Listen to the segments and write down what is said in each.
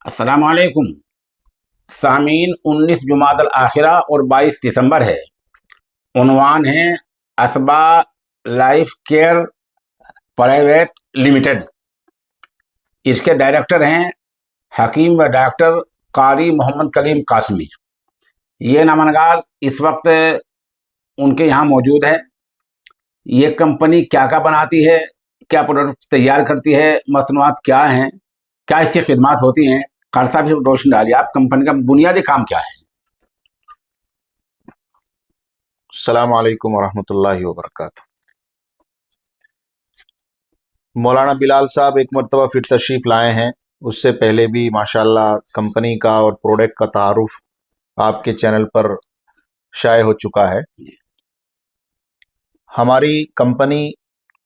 अस्सलामुअलैकुम सामीन। 19 जुमादल आखिरा और 22 दिसंबर है। उन्वान है असबा लाइफ केयर प्राइवेट लिमिटेड। इसके डायरेक्टर हैं हकीम व डॉक्टर कारी मोहम्मद कलीम कासमी। ये नामनगार इस वक्त उनके यहाँ मौजूद है। ये कंपनी क्या क्या बनाती है, क्या प्रोडक्ट तैयार करती है, मसनूआत क्या हैं, क्या इसकी खिदमत होती हैं, कार साहब भी रोशनी डालिए। आप कंपनी का बुनियादी काम क्या है? अस्सलाम वालेकुम वरहमतुल्लाहि वबरकातुहू। मौलाना बिलाल साहब एक मरतबा फिर तशरीफ़ लाए हैं। उससे पहले भी माशाल्लाह कंपनी का और प्रोडक्ट का तारुफ आपके चैनल पर शाये हो चुका है। हमारी कंपनी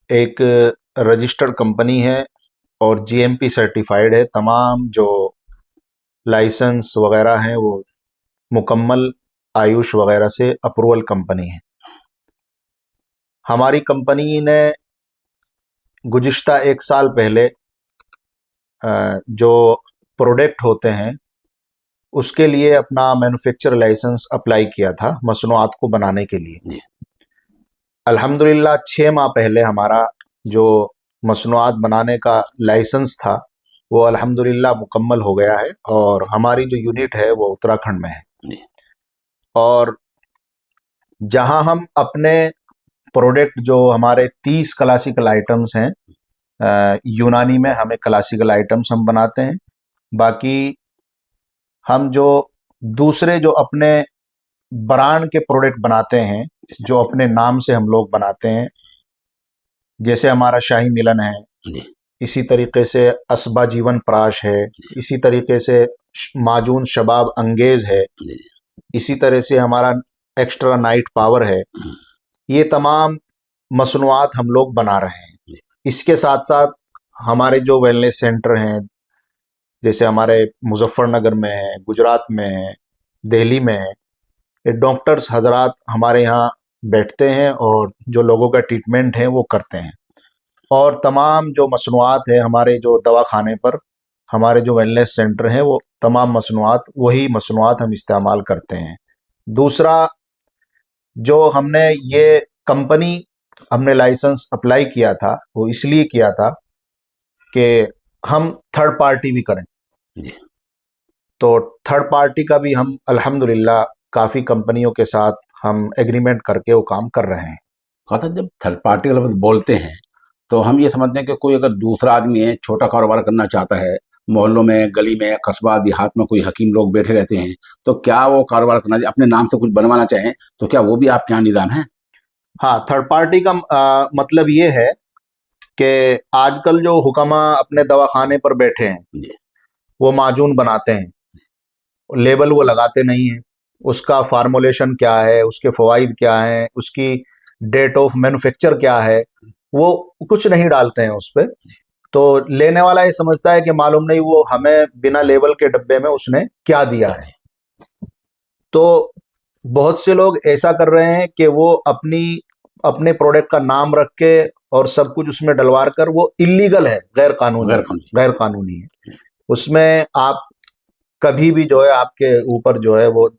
एक रजिस्टर्ड कंपनी है और जीएमपी सर्टिफाइड है। तमाम जो लाइसेंस वगैरह हैं वो मुकम्मल आयुष वगैरह से अप्रूवल कंपनी है। हमारी कंपनी ने गुज़िश्ता एक साल पहले जो प्रोडक्ट होते हैं उसके लिए अपना मैन्युफैक्चर लाइसेंस अप्लाई किया था मसनूआत को बनाने के लिए। अल्हम्दुलिल्लाह 6 माह पहले हमारा जो मसनूआत बनाने का लाइसेंस था वो अल्हम्दुलिल्लाह मुकम्मल हो गया है और हमारी जो यूनिट है वो उत्तराखंड में है। और जहां हम अपने प्रोडक्ट जो हमारे 30 क्लासिकल आइटम्स हैं, यूनानी में हमें क्लासिकल आइटम्स हम बनाते हैं। बाकी हम जो दूसरे जो अपने ब्रांड के प्रोडक्ट बनाते हैं जो अपने नाम से हम लोग बनाते हैं, जैसे हमारा शाही मिलन है, इसी तरीके से असबा जीवन प्राश है, इसी तरीके से माजून शबाब अंगेज है, इसी तरह से हमारा एक्स्ट्रा नाइट पावर है। ये तमाम मसनूआत हम लोग बना रहे हैं। इसके साथ साथ हमारे जो वेलनेस सेंटर हैं, जैसे हमारे मुजफ्फरनगर में है, गुजरात में है, दिल्ली में है, ये डॉक्टर्स हजरात हमारे यहाँ बैठते हैं और जो लोगों का ट्रीटमेंट है वो करते हैं। और तमाम जो मसनूआत है हमारे जो दवाखाने पर, हमारे जो वेलनेस सेंटर हैं, वो तमाम मसनूआत वही मसनूआत हम इस्तेमाल करते हैं। दूसरा, जो हमने ये कंपनी हमने लाइसेंस अप्लाई किया था वो इसलिए किया था कि हम थर्ड पार्टी भी करें। तो थर्ड पार्टी का भी हम अल्हम्दुलिल्लाह काफ़ी कंपनियों के साथ हम एग्रीमेंट करके वो काम कर रहे हैं। खासा जब थर्ड पार्टी का लफ्ज़ बोलते हैं तो हम ये समझते हैं कि कोई अगर दूसरा आदमी है, छोटा कारोबार करना चाहता है, मोहल्लों में, गली में, कस्बा देहात में कोई हकीम लोग बैठे रहते हैं, तो क्या वो कारोबार करना अपने नाम से कुछ बनवाना चाहें तो क्या वो भी आपके यहाँ निज़ाम है? हाँ, थर्ड पार्टी का मतलब ये है कि आजकल जो हुक्मा अपने दवाखाने पर बैठे हैं वो माजून बनाते हैं, लेबल वो लगाते नहीं हैं, उसका फार्मूलेशन क्या है, उसके फ़वाइद क्या हैं, उसकी डेट ऑफ मैन्युफैक्चर क्या है, वो कुछ नहीं डालते हैं उस पर। तो लेने वाला ये समझता है कि मालूम नहीं वो हमें बिना लेबल के डब्बे में उसने क्या दिया है। तो बहुत से लोग ऐसा कर रहे हैं कि वो अपने प्रोडक्ट का नाम रख के और सब कुछ उसमें डलवा कर, वो इलीगल है, गैर कानूनी है। उसमें आप कभी भी जो है आपके ऊपर जो है वो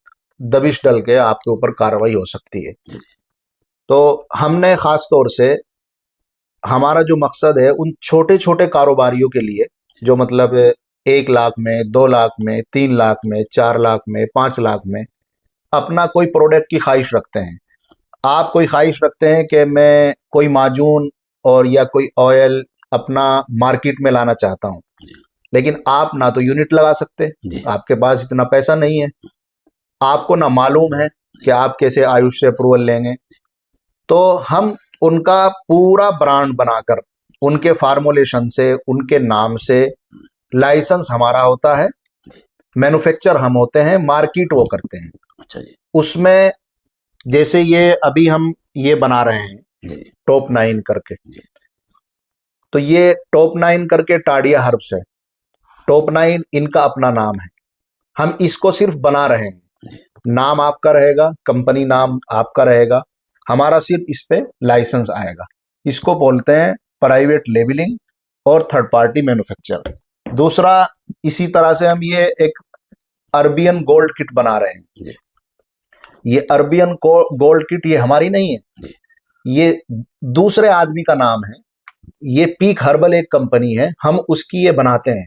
दबिश डल के आपके ऊपर कार्रवाई हो सकती है। तो हमने ख़ास तौर से हमारा जो मकसद है उन छोटे छोटे कारोबारियों के लिए, जो मतलब 1 लाख में, 2 लाख में, 3 लाख में, 4 लाख में, 5 लाख में अपना कोई प्रोडक्ट की ख्वाहिश रखते हैं। आप कोई ख्वाहिश रखते हैं कि मैं कोई माजून और या कोई ऑयल अपना मार्केट में लाना चाहता हूँ, लेकिन आप ना तो यूनिट लगा सकते, आपके पास इतना पैसा नहीं है, आपको ना मालूम है कि आप कैसे आयुष से अप्रूवल लेंगे। तो हम उनका पूरा ब्रांड बनाकर उनके फार्मूलेशन से, उनके नाम से, लाइसेंस हमारा होता है, मैन्युफैक्चर हम होते हैं, मार्केट वो करते हैं। अच्छा जी। उसमें जैसे ये अभी हम ये बना रहे हैं टॉप 9 करके, तो ये टॉप 9 करके टाडिया हर्ब्स है। टॉप 9 इनका अपना नाम है, हम इसको सिर्फ बना रहे हैं। नाम आपका रहेगा, कंपनी नाम आपका रहेगा, हमारा सिर्फ इस पे लाइसेंस आएगा। इसको बोलते हैं प्राइवेट लेबलिंग और थर्ड पार्टी मैन्युफैक्चर। दूसरा, इसी तरह से हम ये एक अरबियन गोल्ड किट बना रहे हैं। ये अरबियन गोल्ड किट ये हमारी नहीं है, ये दूसरे आदमी का नाम है। ये पीक हर्बल एक कंपनी है, हम उसकी ये बनाते हैं।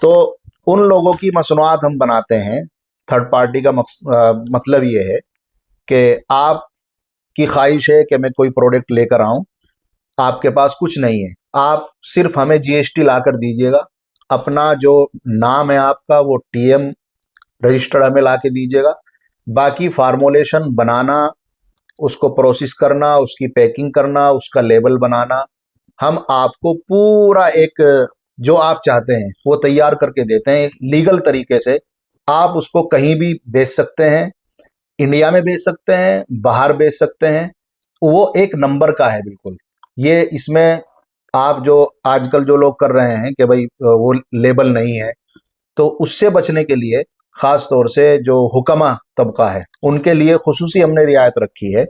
तो उन लोगों की मसनूआत हम बनाते हैं। थर्ड पार्टी का मतलब ये है कि आपकी ख्वाहिश है कि मैं कोई प्रोडक्ट लेकर आऊं, आपके पास कुछ नहीं है, आप सिर्फ हमें जीएसटी ला कर दीजिएगा, अपना जो नाम है आपका वो टीएम रजिस्टर्ड हमें ला के दीजिएगा, बाकी फार्मूलेशन बनाना, उसको प्रोसेस करना, उसकी पैकिंग करना, उसका लेबल बनाना, हम आपको पूरा एक जो आप चाहते हैं वो तैयार करके देते हैं लीगल तरीके से। आप उसको कहीं भी बेच सकते हैं, इंडिया में बेच सकते हैं, बाहर बेच सकते हैं, वो एक नंबर का है बिल्कुल। ये इसमें आप जो आजकल जो लोग कर रहे हैं कि भाई वो लेबल नहीं है, तो उससे बचने के लिए खास तौर से जो हुक्मा तबका है उनके लिए खुसूसी हमने रियायत रखी है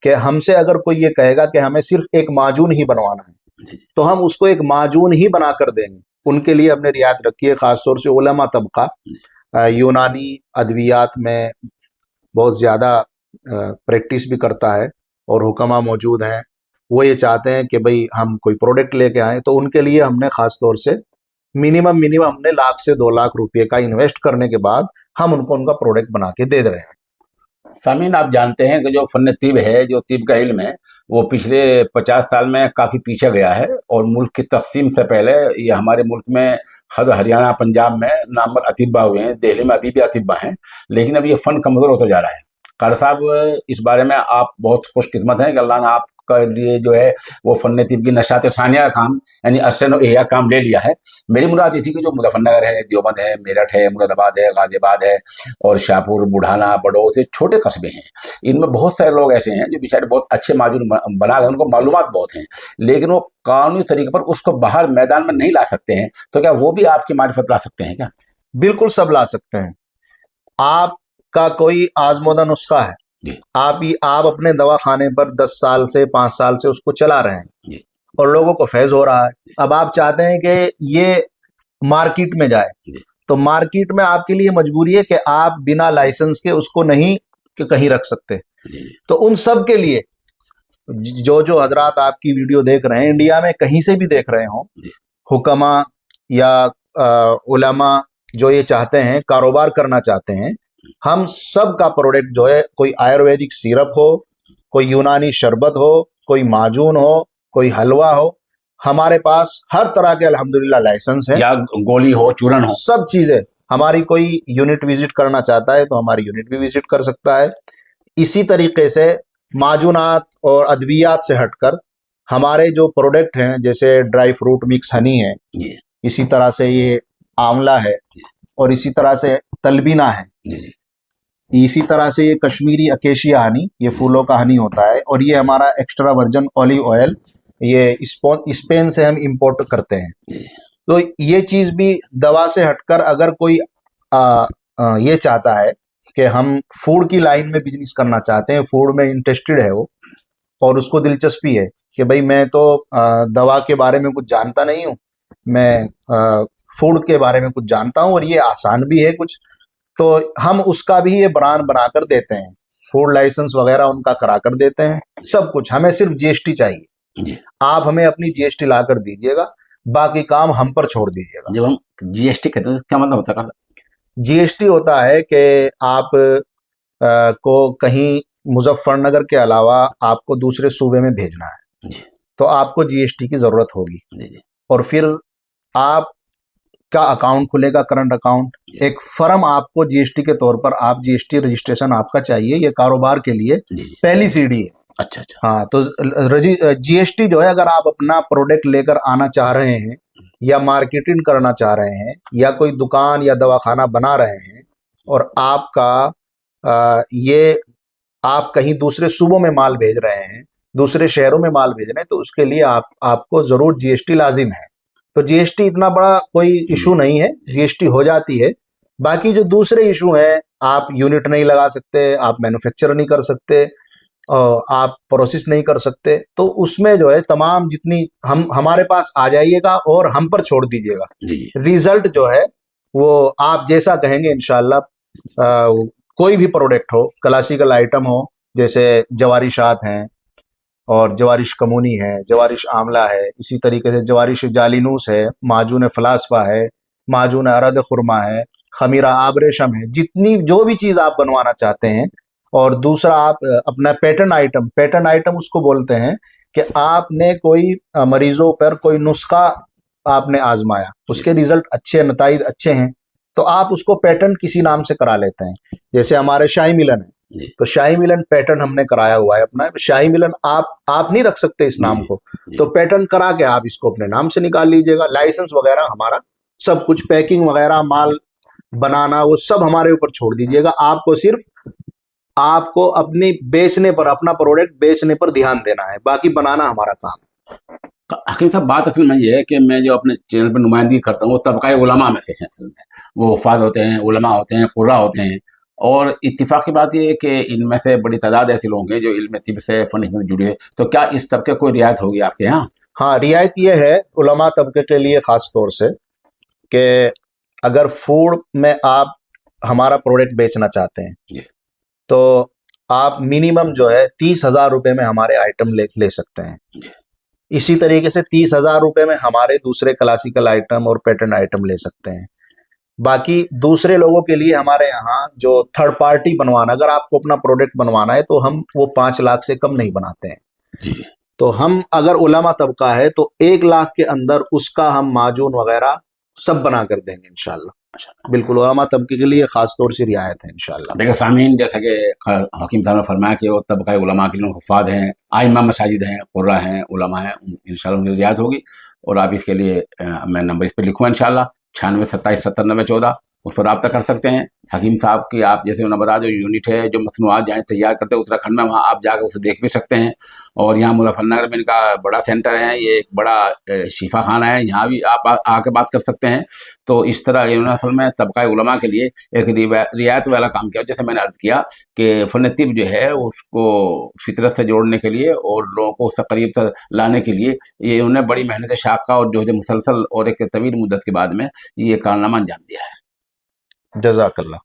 कि हमसे अगर कोई ये कहेगा कि हमें सिर्फ एक माजून ही बनवाना है तो हम उसको एक माजून ही बना कर देंगे। उनके लिए हमने रियायत रखी है, खास तौर से उलमा तबका यूनानी अद्वियात में बहुत ज़्यादा प्रैक्टिस भी करता है और हुक्मा मौजूद हैं, वो ये चाहते हैं कि भाई हम कोई प्रोडक्ट लेके आएँ, तो उनके लिए हमने ख़ास तौर से मिनिमम हमने 1 से 2 लाख रुपए का इन्वेस्ट करने के बाद हम उनको उनका प्रोडक्ट बना के दे रहे हैं। सामीन, आप जानते हैं कि जो फन तिब है, जो तिब का इल्म है, वो पिछले 50 साल में काफ़ी पीछे गया है और मुल्क की तकसीम से पहले ये हमारे मुल्क में हरियाणा पंजाब में नामवर अतिब्बा हुए हैं, दिल्ली में अभी भी अतिब्बा हैं, लेकिन अब ये फ़न कमज़ोर होता जा रहा है। कार साहब, इस बारे में आप बहुत खुशकिस्मत हैं कि अल्लाह ने आपका लिए जो है वो फन तिब की नशात सानिया का काम यानी अरसन एहया काम ले लिया है। मेरी मुराद ये थी कि जो मुजफ्फरनगर है, देवबंद है, मेरठ है, मुरादाबाद है, गाजियाबाद है और शाहपुर, बुढ़ाना, बड़ौत, से छोटे कस्बे हैं, इनमें बहुत सारे लोग ऐसे हैं जो बेचारे बहुत अच्छे माजून बना रहे हैं, उनको मालूमात बहुत हैं, लेकिन वो कानूनी तरीके पर उसको बाहर मैदान में नहीं ला सकते हैं। तो क्या वो भी आपकी मारिफत ला सकते हैं क्या? बिल्कुल सब ला सकते हैं। आपका कोई आजमोदा नुस्खा है, आप अपने दवा खाने पर 10 साल से 5 साल से उसको चला रहे हैं और लोगों को फैज हो रहा है, अब आप चाहते हैं कि ये मार्केट में जाए, तो मार्केट में आपके लिए मजबूरी है कि आप बिना लाइसेंस के उसको नहीं कि कहीं रख सकते। तो उन सब के लिए जो हजरात आपकी वीडियो देख रहे हैं, इंडिया में कहीं से भी देख रहे हो, हुक्मा या उलमा जो ये चाहते हैं, कारोबार करना चाहते हैं, हम सब का प्रोडक्ट जो है, कोई आयुर्वेदिक सिरप हो, कोई यूनानी शरबत हो, कोई माजून हो, कोई हलवा हो, हमारे पास हर तरह के अल्हम्दुलिल्लाह लाइसेंस है, या गोली हो, चूरन हो, सब चीजें। हमारी कोई यूनिट विजिट करना चाहता है तो हमारी यूनिट भी विजिट कर सकता है। इसी तरीके से माजूनात और अद्वियात से हटकर हमारे जो प्रोडक्ट हैं, जैसे ड्राई फ्रूट मिक्स हनी है, इसी तरह से ये आंवला है, और इसी तरह से तलबीना है, इसी तरह से ये कश्मीरी अकेशिया हनी, ये फूलों का हनी होता है, और ये हमारा एक्स्ट्रा वर्जन ऑलिव ऑयल, ये स्पेन से हम इंपोर्ट करते हैं। तो ये चीज़ भी दवा से हटकर अगर कोई ये चाहता है कि हम फूड की लाइन में बिजनेस करना चाहते हैं, फूड में इंटरेस्टेड है वो, और उसको दिलचस्पी है कि भाई मैं तो दवा के बारे में कुछ जानता नहीं हूँ, मैं फूड के बारे में कुछ जानता हूँ और ये आसान भी है कुछ, तो हम उसका भी ये ब्रांड बनाकर देते हैं, फूड लाइसेंस वगैरह उनका करा कर देते हैं, सब कुछ। हमें सिर्फ जीएसटी चाहिए, आप हमें अपनी जीएसटी ला कर दीजिएगा, बाकी काम हम पर छोड़ दीजिएगा। जब हम जीएसटी कहते हैं क्या मतलब होता है? जीएसटी होता है कि आप को कहीं मुजफ्फरनगर के अलावा आपको दूसरे सूबे में भेजना है, तो आपको जीएसटी की जरूरत होगी, और फिर आप का अकाउंट खुलेगा, करंट अकाउंट, एक फर्म आपको जीएसटी के तौर पर, आप जीएसटी रजिस्ट्रेशन आपका चाहिए, ये कारोबार के लिए पहली सीढ़ी है। अच्छा अच्छा। हाँ, तो जीएसटी जो है, अगर आप अपना प्रोडक्ट लेकर आना चाह रहे हैं या मार्केटिंग करना चाह रहे हैं या कोई दुकान या दवाखाना बना रहे हैं और आपका ये आप कहीं दूसरे सूबों में माल भेज रहे हैं, दूसरे शहरों में माल भेज रहे हैं, तो उसके लिए आपको जरूर जीएसटी लाजिम है। तो जीएसटी इतना बड़ा कोई इशू नहीं है, जीएसटी हो जाती है। बाकी जो दूसरे इशू हैं, आप यूनिट नहीं लगा सकते, आप मैन्युफैक्चर नहीं कर सकते, आप प्रोसेस नहीं कर सकते, तो उसमें जो है तमाम जितनी हमारे पास आ जाइएगा और हम पर छोड़ दीजिएगा। जी। रिजल्ट जो है वो आप जैसा कहेंगे इंशाल्लाह, कोई भी प्रोडक्ट हो, क्लासिकल आइटम हो, जैसे जवारिशात हैं और जवारिश कमूनी है, जवारिश आंवला है, इसी तरीके से जवारिश जालिनूस है, माजून फलासफा है, माजून अरद खुरमा है, खमीरा आब रेशम है, जितनी जो भी चीज़ आप बनवाना चाहते हैं। और दूसरा आप अपना पैटर्न आइटम उसको बोलते हैं कि आपने कोई मरीजों पर कोई नुस्खा आपने आजमाया, उसके रिजल्ट अच्छे, नताइज अच्छे हैं, तो आप उसको पैटर्न किसी नाम से करा लेते हैं। जैसे हमारे शाही मिलन है, तो शाही मिलन पैटर्न हमने कराया हुआ है अपना। शाही मिलन आप नहीं रख सकते इस नाम को, तो पैटर्न करा के आप इसको अपने नाम से निकाल लीजिएगा। लाइसेंस वगैरह हमारा सब कुछ, पैकिंग वगैरह, माल बनाना, वो सब हमारे ऊपर छोड़ दीजिएगा। आपको अपनी बेचने पर, अपना प्रोडक्ट बेचने पर ध्यान देना है, बाकी बनाना हमारा काम है। हकीम साहब, बात असल में ये है कि मैं जो अपने चैनल पर नुमाइंदगी करता हूँ वो तबका उलमा में से हैं। असल में वो हुफ़ाज़ होते हैं, उलमा होते हैं, कुर्रा होते हैं। और इत्तेफाक की बात ये है कि इनमें से बड़ी तादाद ऐसे लोग हैं जो इल्म तिब से, फ़न हिकमत जुड़े हैं। तो क्या इस तबके को रियायत होगी आपके यहाँ? हाँ, रियायत ये है उलमा तबके के लिए ख़ास तौर से कि अगर फूड में आप हमारा प्रोडक्ट बेचना चाहते हैं तो आप मिनिमम जो है 30,000 रुपये में हमारे आइटम ले सकते हैं। इसी तरीके से 30,000 रुपये में हमारे दूसरे क्लासिकल आइटम और पैटर्न आइटम ले सकते हैं। बाकी दूसरे लोगों के लिए हमारे यहाँ जो थर्ड पार्टी बनवाना, अगर आपको अपना प्रोडक्ट बनवाना है तो हम वो 5 लाख से कम नहीं बनाते हैं जी। तो हम, अगर उलमा तबका है तो 1 लाख के अंदर उसका हम माजून वगैरह सब बना कर देंगे इंशाल्लाह। बिल्कुल, उलमा तबके के लिए खास तौर से रियायत है इंशाल्लाह। देखिए सामीन, जैसा कि हकीम साहब ने फरमाया कि वो तबका उलमा के लिए हुफ़ाज़ हैं, आइम्मा मसाजिद हैं, कुर्रा हैं, उलमा हैं, इंशाल्लाह उनकी रियायत होगी। और आप इसके लिए मैं नंबर इस पर लिखूँ इंशाल्लाह 96 27 70 90 14, उस पर रब्ता कर सकते हैं। हकीम साहब की आप जैसे उन्होंने बताया जो यूनिट है, जो मसनूआत जहाँ तैयार करते हैं उत्तराखंड में, वहाँ आप जाकर उसे देख भी सकते हैं। और यहाँ मुजफ्फरनगर में इनका बड़ा सेंटर है, ये एक बड़ा शिफा खाना है, यहाँ भी आप आके बात कर सकते हैं। तो इस तरह इन्होंने असल में तबका उलमा के लिए एक रियायत वाला काम किया। जैसे मैंने अर्ज़ किया कि फ़न तिब जो है उसको फितरत से जोड़ने के लिए और लोगों को उससे करीब तक लाने के लिए ये उन्होंने बड़ी मेहनत शाक़ा और जो मुसलसल और एक तवील मुद्दत के बाद में ये कारनामा अंजाम दिया है। जज़ाकल्लाह।